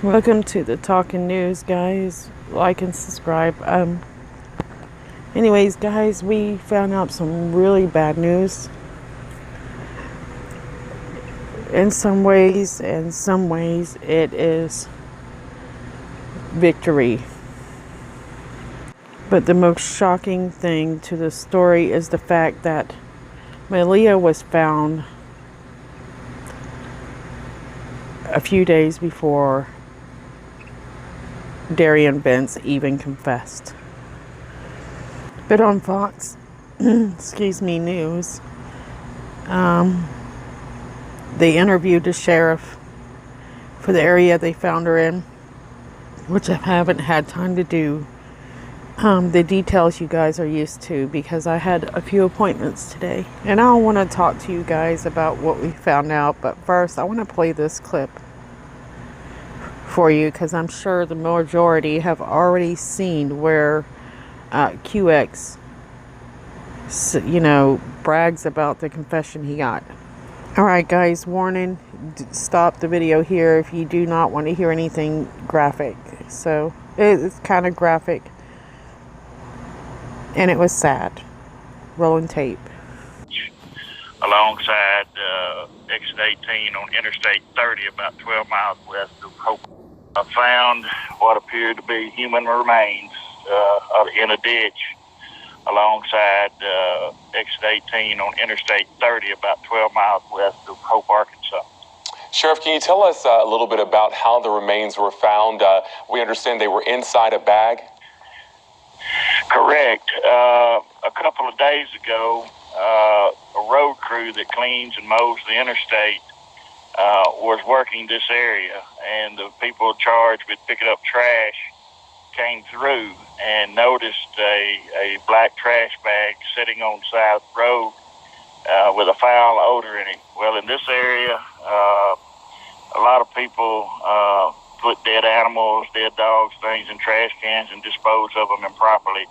Welcome to the Talking News, guys. Like and subscribe. Anyways, guys, we found out some really bad news. In some ways it is victory. But the most shocking thing to the story is the fact that Malia was found a few days before Vence even confessed. But on Fox, News, they interviewed the sheriff for the area they found her in, which I haven't had time to do. The details you guys are used to because I had a few appointments today. And I want to talk to you guys about what we found out. But first, I want to play this clip for you because I'm sure the majority have already seen where QX, brags about the confession he got. Alright guys, warning, stop the video here if you do not want to hear anything graphic. So, it's kind of graphic. And it was sad. Rolling tape. Alongside exit 18 on Interstate 30, about 12 miles west of Hope. I found what appeared to be human remains in a ditch alongside exit 18 on Interstate 30, about 12 miles west of Hope, Arkansas. Sheriff, can you tell us a little bit about how the remains were found? We understand they were inside a bag. Correct. A couple of days ago, a road crew that cleans and mows the interstate was working this area, and the people charged with picking up trash came through and noticed a black trash bag sitting on the side of the road with a foul odor in it. Well, in this area, a lot of people put dead animals, dead dogs, things in trash cans and dispose of them improperly.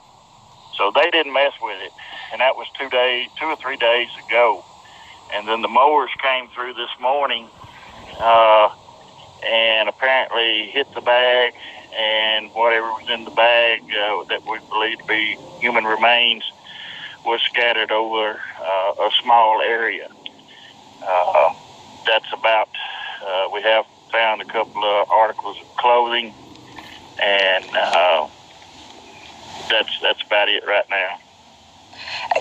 So they didn't mess with it. And that was 2 or 3 days ago. And then the mowers came through this morning and apparently hit the bag, and whatever was in the bag that we believe to be human remains was scattered over a small area. That's about, we have found a couple of articles of clothing, and that's about it right now.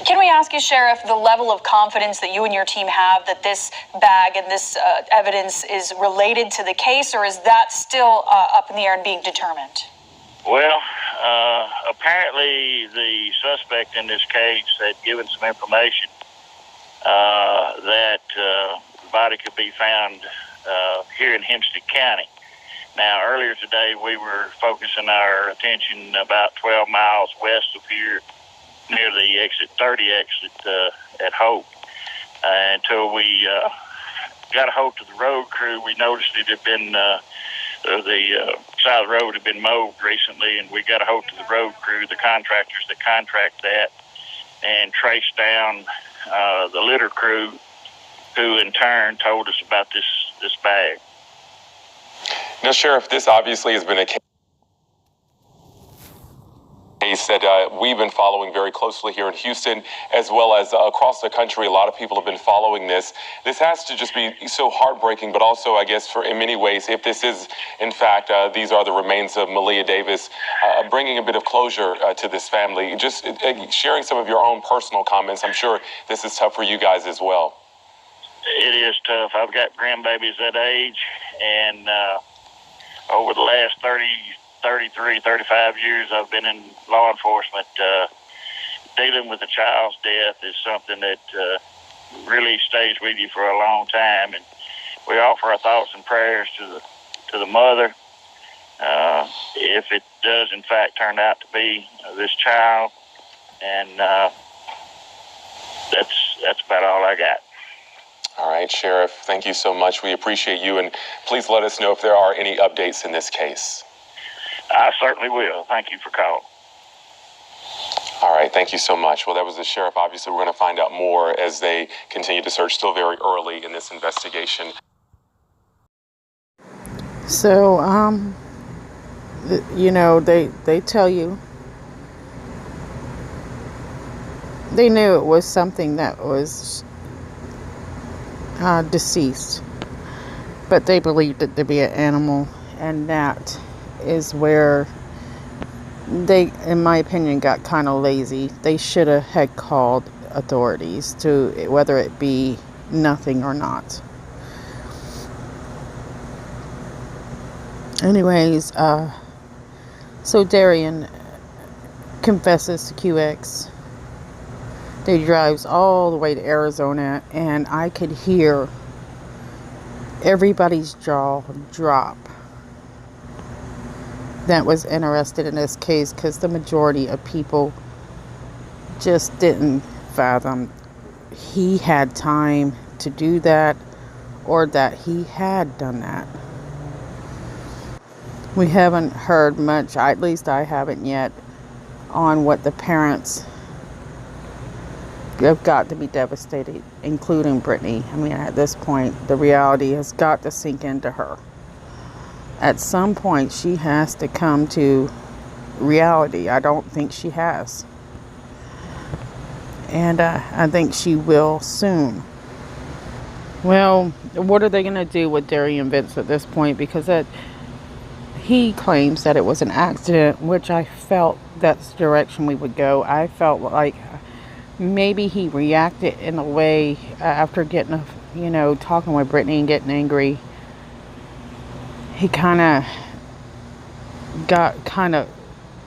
Can we ask you, Sheriff, the level of confidence that you and your team have that this bag and this evidence is related to the case, or is that still up in the air and being determined? Well, apparently the suspect in this case had given some information that the body could be found here in Hempstead County. Now, earlier today, we were focusing our attention about 12 miles west of here, near the exit 30 exit at Hope. Until we got a hold of the road crew, we noticed it had been, the side of the road had been mowed recently, and we got a hold of the road crew, the contractors that contract that, and traced down the litter crew, who in turn told us about this bag. Now, Sheriff, this obviously has been a case that we've been following very closely here in Houston, as well as across the country. A lot of people have been following this. This has to just be so heartbreaking, but also, I guess, in many ways, if this is, in fact, these are the remains of Maleah Davis, bringing a bit of closure to this family. Just sharing some of your own personal comments. I'm sure this is tough for you guys as well. It is tough. I've got grandbabies that age, and over the last 33, 35 years I've been in law enforcement, dealing with a child's death is something that really stays with you for a long time. And we offer our thoughts and prayers to the mother. If it does in fact turn out to be this child, and that's about all I got. All right, Sheriff, thank you so much. We appreciate you, and please let us know if there are any updates in this case. I certainly will. Thank you for calling. All right, thank you so much. Well, that was the sheriff. Obviously, we're going to find out more as they continue to search. Still very early in this investigation. So, you know, they tell you they knew it was something that was deceased, but they believed it to be an animal, and that is where they, in my opinion, got kind of lazy. They should have had called authorities, to whether it be nothing or not. Anyways, so Darian confesses to QX. They drives all the way to Arizona, and I could hear everybody's jaw drop that was interested in this case, because the majority of people just didn't fathom he had time to do that, or that he had done that. We haven't heard much, at least I haven't yet, on what the parents have got to be devastated, including Brittany. I mean, at this point, the reality has got to sink into her. At some point, she has to come to reality. I don't think she has. And I think she will soon. Well, what are they going to do with Darian Vence at this point? Because he claims that it was an accident, which I felt that's the direction we would go. I felt like maybe he reacted in a way after getting, talking with Brittany and getting angry. He kind of got kind of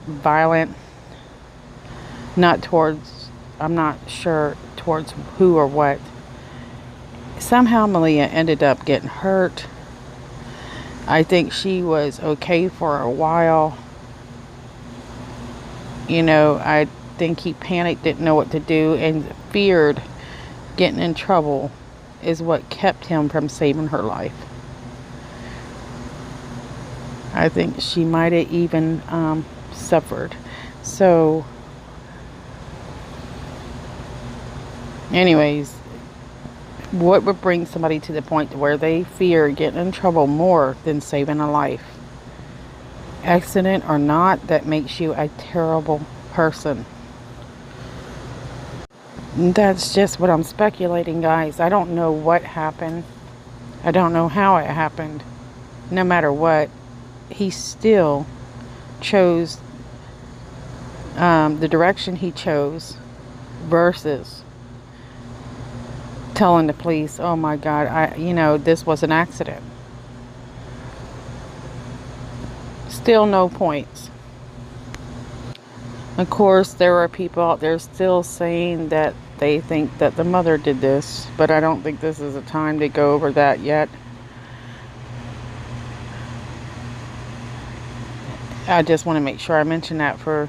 violent. Not towards, I'm not sure towards who or what. Somehow Malia ended up getting hurt. I think she was okay for a while. I think he panicked, didn't know what to do, and feared getting in trouble is what kept him from saving her life. I think she might have even suffered. So, anyways, what would bring somebody to the point to where they fear getting in trouble more than saving a life? Accident or not, that makes you a terrible person. That's just what I'm speculating, guys. I don't know what happened. I don't know how it happened. No matter what, he still chose the direction he chose versus telling the police, oh my God, this was an accident. Still no points. Of course, there are people out there still saying that they think that the mother did this, but I don't think this is a time to go over that yet. I just want to make sure I mention that for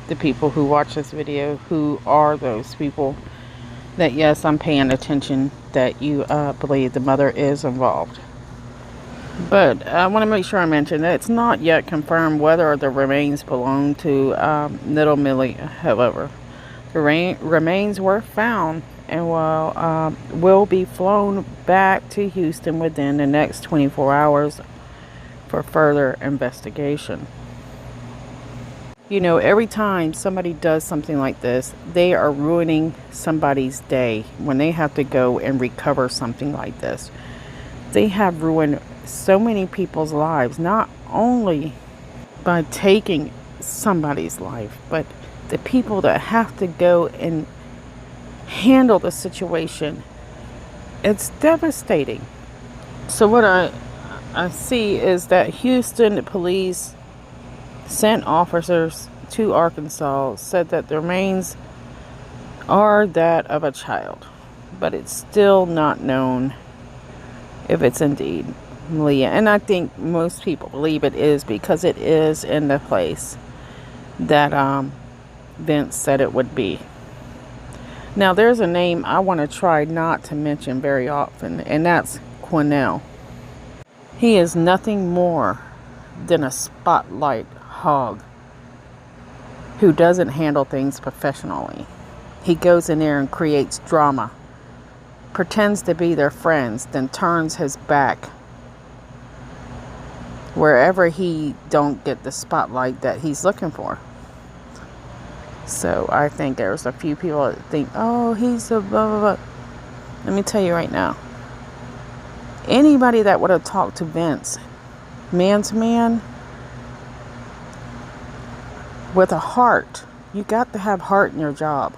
the people who watch this video, who are those people, that yes, I'm paying attention, that you believe the mother is involved. But I want to make sure I mention that it's not yet confirmed whether the remains belong to little Maleah. However, the remains were found and will be flown back to Houston within the next 24 hours for further investigation. Every time somebody does something like this, they are ruining somebody's day when they have to go and recover something like this. They have ruined so many people's lives, not only by taking somebody's life, but the people that have to go and handle the situation. It's devastating. So what I see is that Houston police sent officers to Arkansas, said that the remains are that of a child, but it's still not known if it's indeed Malia. And I think most people believe it is, because it is in the place that Vence said it would be. Now, there's a name I want to try not to mention very often, and that's Quinnell. He is nothing more than a spotlight hog who doesn't handle things professionally. He goes in there and creates drama, pretends to be their friends, then turns his back wherever he don't get the spotlight that he's looking for. So I think there's a few people that think, oh, he's a blah, blah, blah. Let me tell you right now. Anybody that would have talked to Vence, man to man, with a heart, you got to have heart in your job,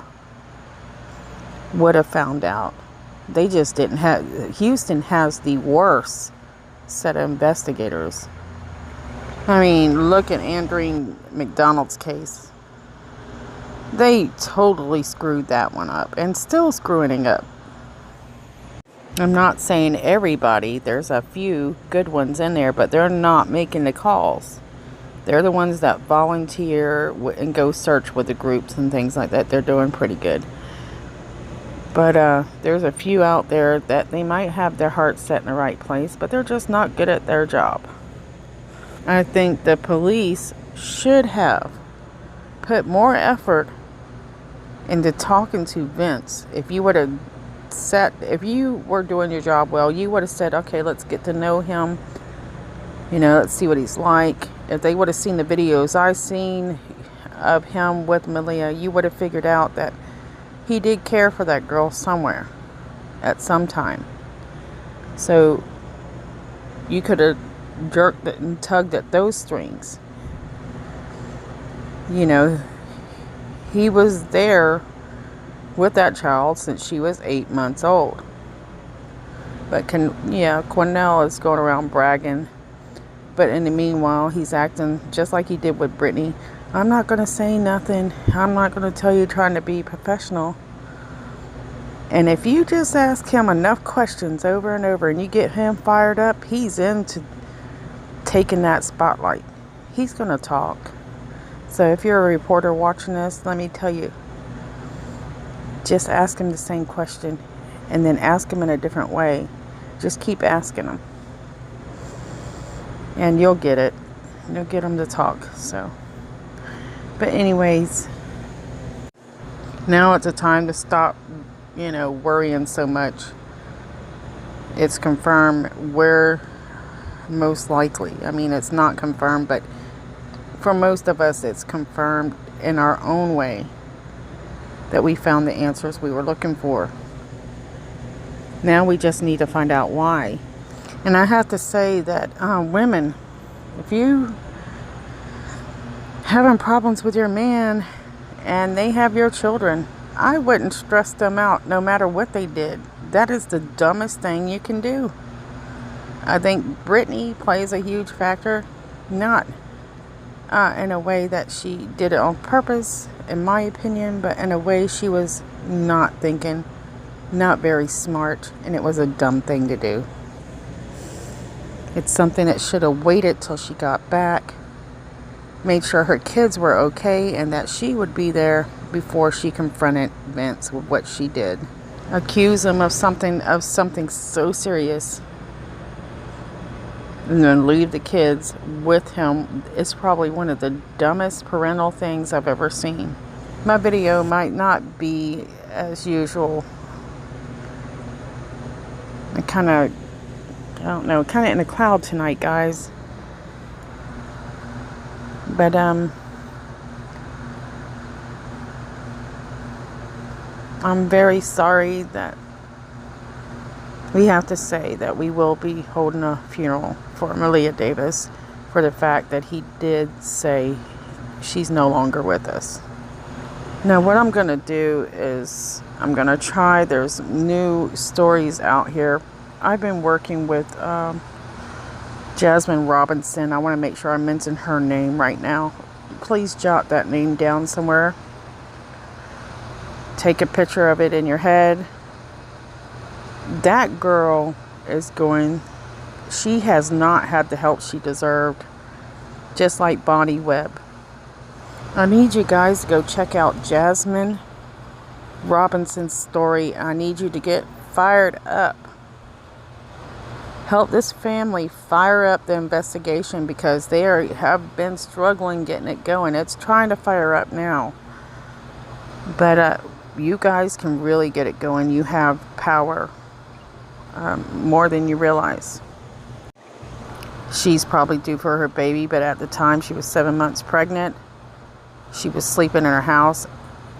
would have found out. They just didn't have. Houston has the worst set of investigators. I mean, look at Andrew McDonald's case. They totally screwed that one up and still screwing it up. I'm not saying everybody. There's a few good ones in there, but they're not making the calls. They're the ones that volunteer and go search with the groups and things like that. They're doing pretty good. But there's a few out there that they might have their heart set in the right place, but they're just not good at their job. I think the police should have put more effort into talking to Vence. If you would have if you were doing your job well, you would have said, okay, let's get to know him. You know, let's see what he's like. If they would have seen the videos I seen of him with Malia, you would have figured out that he did care for that girl somewhere at some time. So you could have jerked it and tugged at those strings. You know, he was there with that child since she was 8 months old. But Cornell is going around bragging. But in the meanwhile, he's acting just like he did with Brittany. I'm not going to say nothing. I'm not going to tell you, trying to be professional. And if you just ask him enough questions over and over and you get him fired up, he's into taking that spotlight. He's going to talk. So if you're a reporter watching this, let me tell you, just ask him the same question and then ask him in a different way. Just keep asking him. And you'll get it. You'll get him to talk. So, but anyways, now it's a time to stop, worrying so much. It's confirmed where most likely. I mean, it's not confirmed, but for most of us, it's confirmed in our own way that we found the answers we were looking for. Now we just need to find out why. And I have to say that women, if you having problems with your man and they have your children, I wouldn't stress them out no matter what they did. That is the dumbest thing you can do. I think Brittany plays a huge factor, not in a way that she did it on purpose, in my opinion, but in a way she was not thinking, not very smart, and it was a dumb thing to do. It's something that should have waited till she got back, made sure her kids were okay, and that she would be there before she confronted Vence with what she did. Accuse him of something so serious, and then leave the kids with him is probably one of the dumbest parental things I've ever seen. My video might not be as usual. I kind of in a cloud tonight, guys. But I'm very sorry that we have to say that we will be holding a funeral for Maleah Davis for the fact that he did say she's no longer with us. Now what I'm going to do is I'm going to try, there's new stories out here. I've been working with Jasmine Robinson. I want to make sure I mention her name right now. Please jot that name down somewhere. Take a picture of it in your head. That girl she has not had the help she deserved, just like Bonnie Webb. I need you guys to go check out Jasmine Robinson's story. I need you to get fired up. Help this family fire up the investigation because they have been struggling getting it going. It's trying to fire up now. But you guys can really get it going. You have power, more than you realize. She's probably due for her baby, but at the time she was 7 months pregnant. She was sleeping in her house.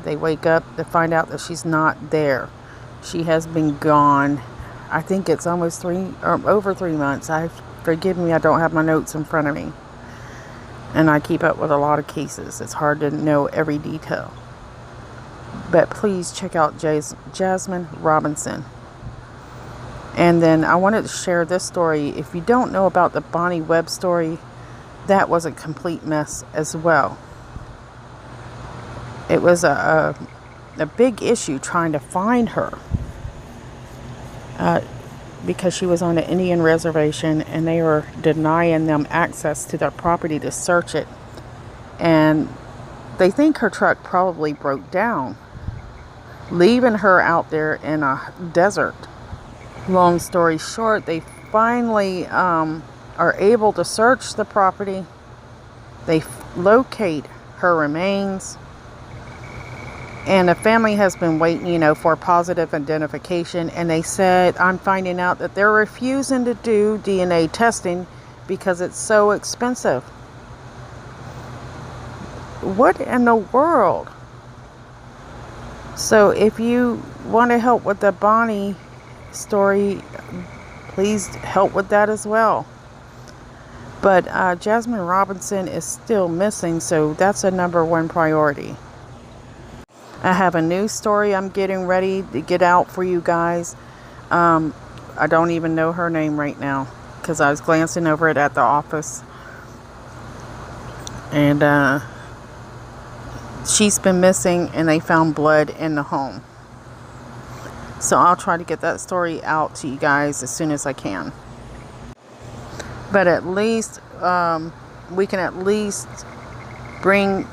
They wake up to find out that she's not there. She has been gone. I think it's almost over 3 months. Forgive me, I don't have my notes in front of me. And I keep up with a lot of cases. It's hard to know every detail. But please check out Jasmine Robinson. And then I wanted to share this story. If you don't know about the Bonnie Webb story, that was a complete mess as well. It was a big issue trying to find her. Because she was on an Indian reservation and they were denying them access to their property to search it. And they think her truck probably broke down, leaving her out there in a desert. Long story short, they finally are able to search the property. They locate her remains. And the family has been waiting, for positive identification. And they said, I'm finding out that they're refusing to do DNA testing because it's so expensive. What in the world? So if you want to help with the Bonnie story, please help with that as well. But Jasmine Robinson is still missing, so that's a #1 priority. I have a new story I'm getting ready to get out for you guys. I don't even know her name right now because I was glancing over it at the office. And she's been missing and they found blood in the home. So I'll try to get that story out to you guys as soon as I can. But at least we can at least bring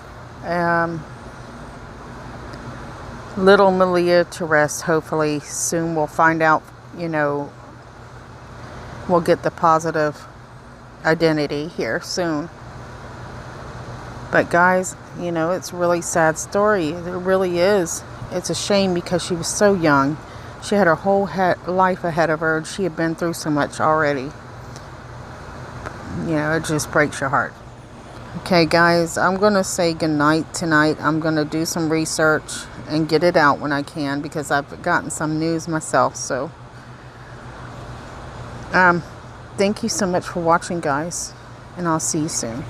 little Maleah to rest. Hopefully soon we'll find out, we'll get the positive identity here soon. But guys, it's a really sad story. It really is. It's a shame because she was so young. She had her whole life ahead of her and she had been through so much already. It just breaks your heart. Okay guys, I'm going to say goodnight tonight. I'm going to do some research and get it out when I can because I've gotten some news myself. So thank you so much for watching, guys, and I'll see you soon.